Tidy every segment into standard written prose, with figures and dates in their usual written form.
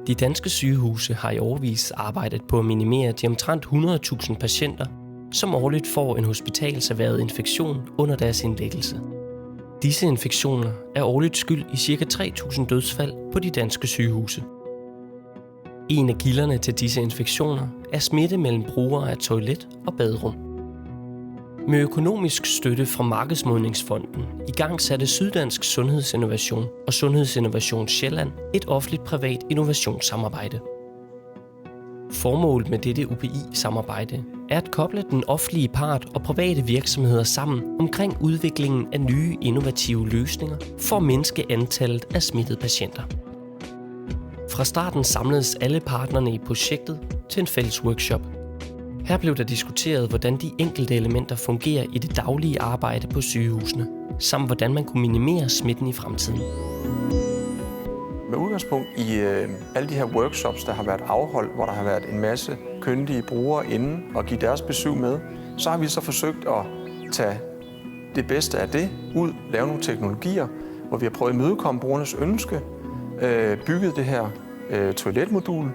De danske sygehuse har i årevis arbejdet på at minimere de omtrent 100.000 patienter, som årligt får en hospitalserhvervet infektion under deres indlæggelse. Disse infektioner er årligt skyld i ca. 3.000 dødsfald på de danske sygehuse. En af kilderne til disse infektioner er smitte mellem brugere af toilet og baderum. Med økonomisk støtte fra Markedsmodningsfonden igangsatte Syddansk Sundhedsinnovation og Sundhedsinnovation Sjælland et offentligt-privat innovationssamarbejde. Formålet med dette UPI-samarbejde er at koble den offentlige part og private virksomheder sammen omkring udviklingen af nye innovative løsninger for at mindske antallet af smittede patienter. Fra starten samledes alle partnerne i projektet til en fælles workshop. Her blev der diskuteret, hvordan de enkelte elementer fungerer i det daglige arbejde på sygehusene, samt hvordan man kunne minimere smitten i fremtiden. Med udgangspunkt i alle de her workshops, der har været afholdt, hvor der har været en masse kyndige brugere inde og give deres besøg med, så har vi så forsøgt at tage det bedste af det ud, lave nogle teknologier, hvor vi har prøvet at imødekomme brugernes ønske, bygget det her toiletmodul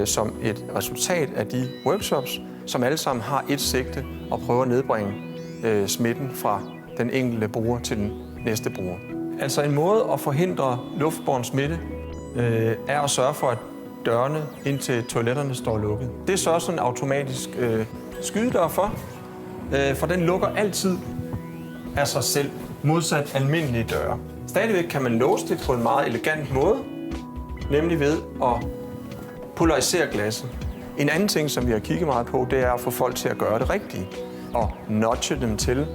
som et resultat af de workshops, som alle sammen har et sigte og prøver at nedbringe smitten fra den enkelte bruger til den næste bruger. Altså en måde at forhindre luftbåren smitte er at sørge for, at dørene ind til toiletterne står lukket. Det sørger sådan en automatisk skydedør for den lukker altid af sig selv, modsat almindelige døre. Stadigvæk kan man låse det på en meget elegant måde, nemlig ved at polarisere glasset. En anden ting, som vi har kigget meget på, det er at få folk til at gøre det rigtige og nudge dem til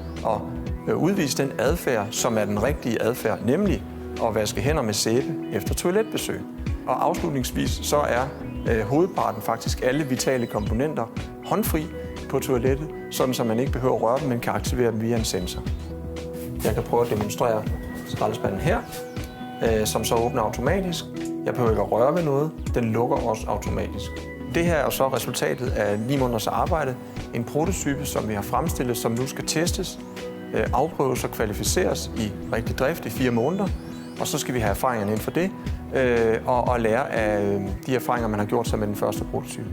at udvise den adfærd, som er den rigtige adfærd, nemlig at vaske hænder med sæbe efter toiletbesøg. Og afslutningsvis så er hovedparten, faktisk alle vitale komponenter, håndfri på toilettet, sådan så man ikke behøver at røre dem, men kan aktivere dem via en sensor. Jeg kan prøve at demonstrere skraldespanden her, som så åbner automatisk. Jeg behøver ikke at røre ved noget, den lukker også automatisk. Det her er så resultatet af 9 måneders arbejde. En prototype, som vi har fremstillet, som nu skal testes, afprøves og kvalificeres i rigtig drift i 4 måneder. Og så skal vi have erfaringerne inden for det, og lære af de erfaringer, man har gjort sig med den første prototype.